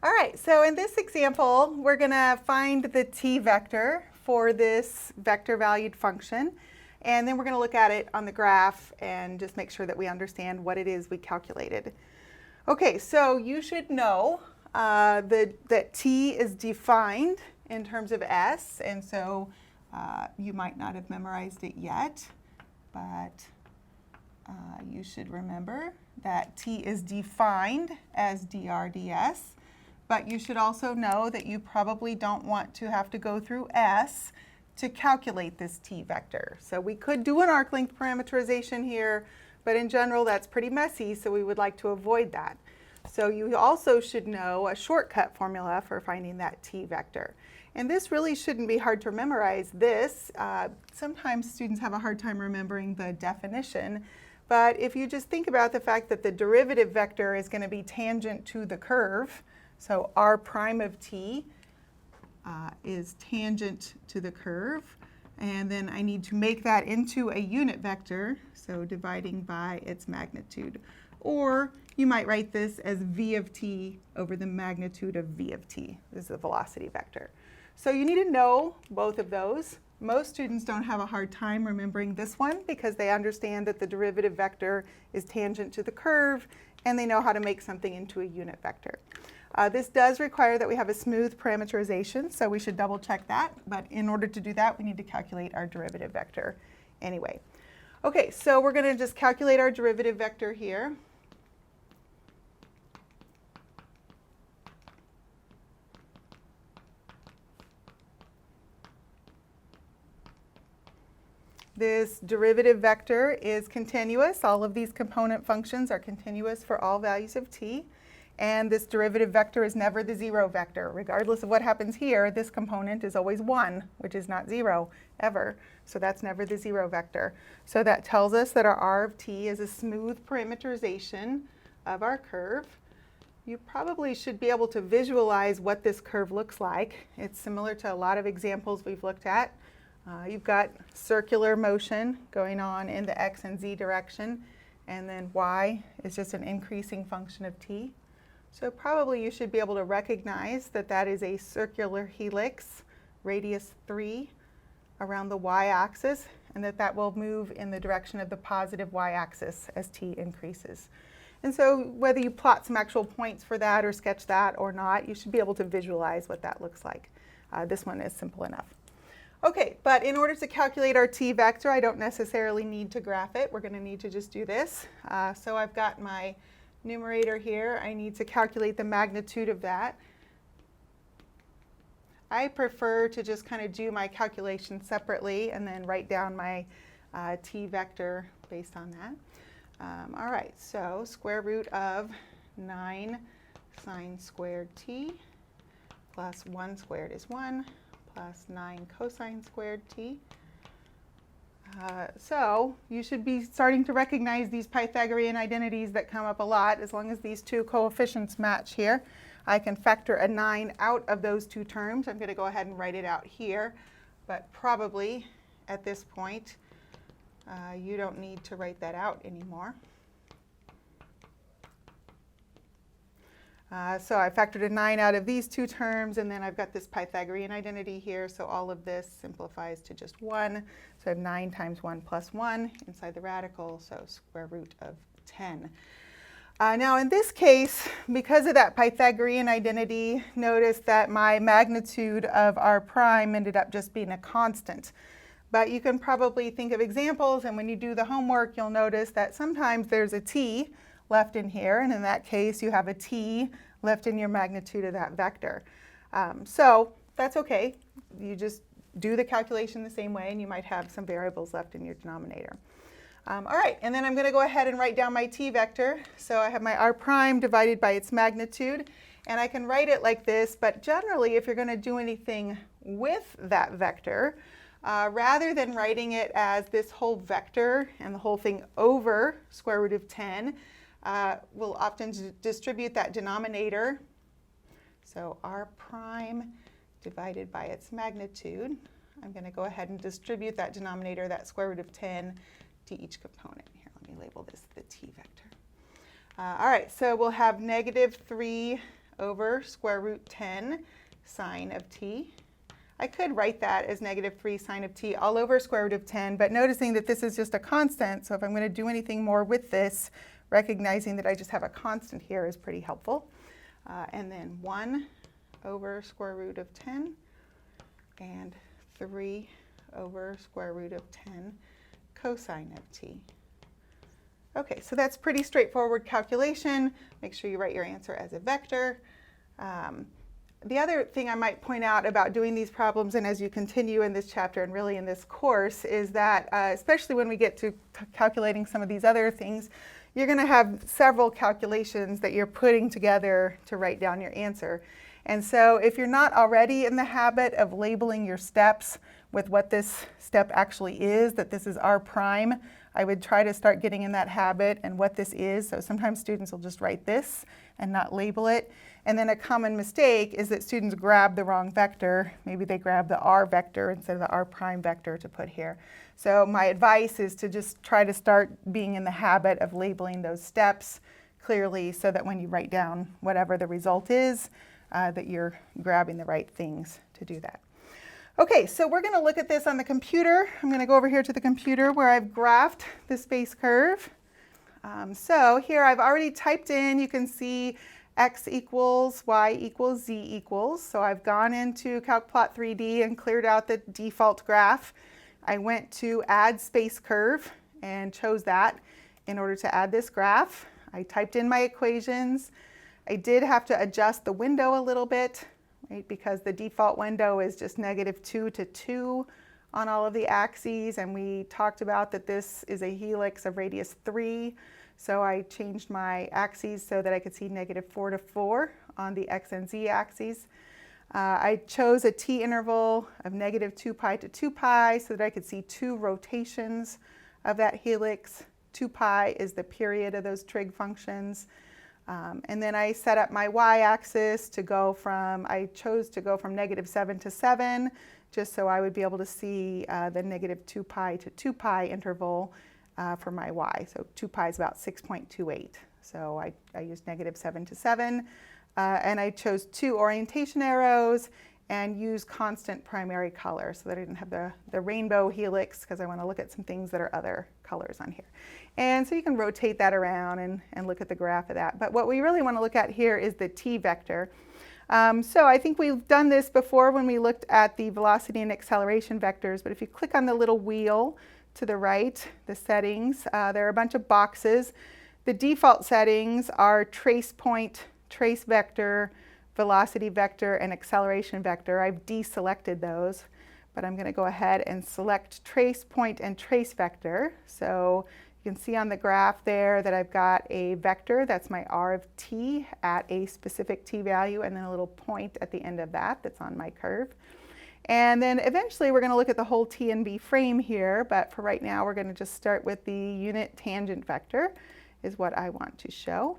All right, so in this example, we're going to find the t vector for this vector valued function. And then we're going to look at it on the graph and just make sure that we understand what it is we calculated. Okay, so you should know that t is defined in terms of s, and so you might not have memorized it yet, but you should remember that t is defined as dr ds. But you should also know that you probably don't want to have to go through s to calculate this t vector. So we could do an arc length parameterization here, but in general that's pretty messy, so we would like to avoid that. So you also should know a shortcut formula for finding that t vector. And this really shouldn't be hard to memorize. Sometimes students have a hard time remembering the definition, but if you just think about the fact that the derivative vector is going to be tangent to the curve, so r prime of t is tangent to the curve, and then I need to make that into a unit vector, so dividing by its magnitude. Or you might write this as v of t over the magnitude of v of t. This is the velocity vector. So you need to know both of those. Most students don't have a hard time remembering this one because they understand that the derivative vector is tangent to the curve, and they know how to make something into a unit vector. This does require that we have a smooth parameterization, so we should double check that. But in order to do that, we need to calculate our derivative vector anyway. Okay, so we're going to just calculate our derivative vector here. This derivative vector is continuous. All of these component functions are continuous for all values of t. And this derivative vector is never the zero vector. Regardless of what happens here, this component is always 1, which is not 0 ever. So that's never the zero vector. So that tells us that our r of t is a smooth parameterization of our curve. You probably should be able to visualize what this curve looks like. It's similar to a lot of examples we've looked at. You've got circular motion going on in the x and z direction, and then y is just an increasing function of t. So probably you should be able to recognize that that is a circular helix, radius 3, around the y-axis, and that that will move in the direction of the positive y-axis as t increases. And so whether you plot some actual points for that or sketch that or not, you should be able to visualize what that looks like. This one is simple enough. Okay, but in order to calculate our t vector, I don't necessarily need to graph it. We're going to need to just do this. So I've got my numerator here. I need to calculate the magnitude of that. I prefer to just kind of do my calculation separately and then write down my t vector based on that. All right, so square root of 9 sine squared t plus 1 squared is 1 plus 9 cosine squared t. So you should be starting to recognize these Pythagorean identities that come up a lot. As long as these two coefficients match here, I can factor a 9 out of those two terms. I'm going to go ahead and write it out here, but probably at this point you don't need to write that out anymore. So I factored a 9 out of these two terms, and then I've got this Pythagorean identity here, so all of this simplifies to just 1. So I have 9 times 1 plus 1 inside the radical, so square root of 10. Now in this case, because of that Pythagorean identity, notice that my magnitude of r prime ended up just being a constant. But you can probably think of examples, and when you do the homework, you'll notice that sometimes there's a t left in here, and in that case you have a t left in your magnitude of that vector. So that's okay. You just do the calculation the same way, and you might have some variables left in your denominator. All right, and then I'm going to go ahead and write down my t vector. So I have my r prime divided by its magnitude, and I can write it like this, but generally if you're going to do anything with that vector, rather than writing it as this whole vector and the whole thing over square root of 10, we'll often distribute that denominator. So r prime divided by its magnitude. I'm going to go ahead and distribute that denominator, that square root of 10, to each component. Here, let me label this the t vector. All right, so we'll have negative 3 over square root 10 sine of t. I could write that as negative 3 sine of t all over square root of 10, but noticing that this is just a constant, so if I'm going to do anything more with this, recognizing that I just have a constant here is pretty helpful. And then 1 over square root of 10 and 3 over square root of 10 cosine of t. Okay, so that's pretty straightforward calculation. Make sure you write your answer as a vector. The other thing I might point out about doing these problems, and as you continue in this chapter and really in this course, is that especially when we get to calculating some of these other things, you're going to have several calculations that you're putting together to write down your answer. And so if you're not already in the habit of labeling your steps with what this step actually is, that this is r prime, I would try to start getting in that habit and what this is. So sometimes students will just write this and not label it. And then a common mistake is that students grab the wrong vector. Maybe they grab the r vector instead of the r prime vector to put here. So my advice is to just try to start being in the habit of labeling those steps clearly so that when you write down whatever the result is, that you're grabbing the right things to do that. Okay, so we're going to look at this on the computer. I'm going to go over here to the computer where I've graphed the space curve. So here I've already typed in, you can see x equals, y equals, z equals. So I've gone into CalcPlot 3D and cleared out the default graph. I went to add space curve and chose that in order to add this graph. I typed in my equations. I did have to adjust the window a little bit, right, because the default window is just -2 to 2 on all of the axes, and we talked about that this is a helix of radius 3. So I changed my axes so that I could see -4 to 4 on the x and z axes. I chose a t interval of -2 pi to 2 pi so that I could see 2 rotations of that helix. 2 pi is the period of those trig functions. And then I set up my y-axis to go from, I chose to go from -7 to 7, just so I would be able to see the -2 pi to 2 pi interval for my y. So 2 pi is about 6.28. So I used -7 to 7. And I chose 2 orientation arrows and used constant primary color so that I didn't have the rainbow helix, because I want to look at some things that are other colors on here. And so you can rotate that around and look at the graph of that. But what we really want to look at here is the t vector. So I think we've done this before when we looked at the velocity and acceleration vectors, but if you click on the little wheel to the right, the settings, there are a bunch of boxes. The default settings are trace point, trace vector, velocity vector, and acceleration vector. I've deselected those, but I'm going to go ahead and select trace point and trace vector. So you can see on the graph there that I've got a vector, that's my r of t at a specific t value, and then a little point at the end of that that's on my curve. And then eventually we're going to look at the whole t and b frame here, but for right now we're going to just start with the unit tangent vector is what I want to show.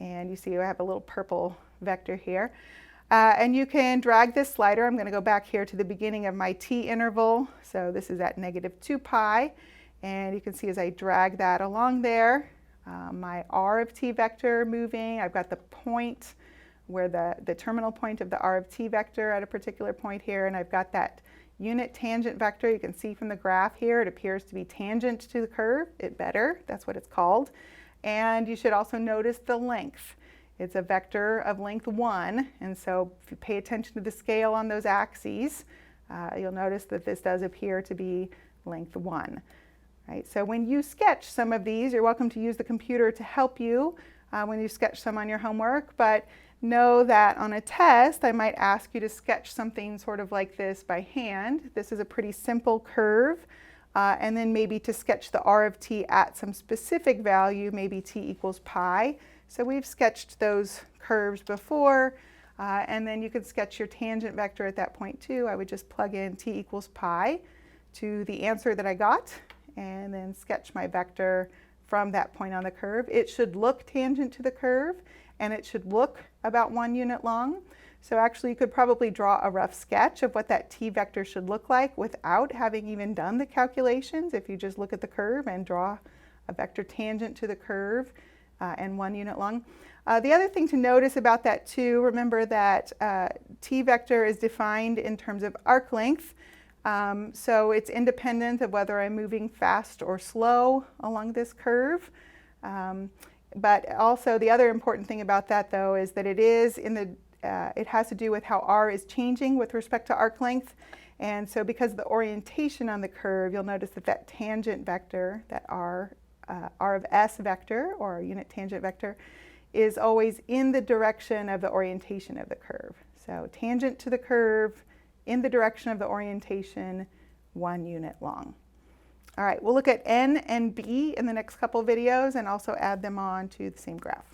And you see I have a little purple vector here. And you can drag this slider. I'm going to go back here to the beginning of my t interval. So this is at -2 pi. And you can see as I drag that along there, my r of t vector moving. I've got the point where the terminal point of the r of t vector at a particular point here. And I've got that unit tangent vector. You can see from the graph here, it appears to be tangent to the curve. That's what it's called. And you should also notice the length. It's a vector of length 1, and so if you pay attention to the scale on those axes, you'll notice that this does appear to be length 1. Right? So when you sketch some of these, you're welcome to use the computer to help you when you sketch some on your homework, but know that on a test, I might ask you to sketch something sort of like this by hand. This is a pretty simple curve. And then maybe to sketch the r of t at some specific value, maybe t equals pi. So we've sketched those curves before, and then you could sketch your tangent vector at that point too. I would just plug in t equals pi to the answer that I got, and then sketch my vector from that point on the curve. It should look tangent to the curve, and it should look about 1 unit long. So actually you could probably draw a rough sketch of what that t vector should look like without having even done the calculations. If you just look at the curve and draw a vector tangent to the curve, and 1 unit long. The other thing to notice about that too, remember that t vector is defined in terms of arc length. So it's independent of whether I'm moving fast or slow along this curve. But also the other important thing about that though is that it is in the, it has to do with how r is changing with respect to arc length. And so because of the orientation on the curve, you'll notice that that tangent vector, that r of s vector or unit tangent vector, is always in the direction of the orientation of the curve. So tangent to the curve, in the direction of the orientation, 1 unit long. All right, we'll look at n and b in the next couple videos and also add them on to the same graph.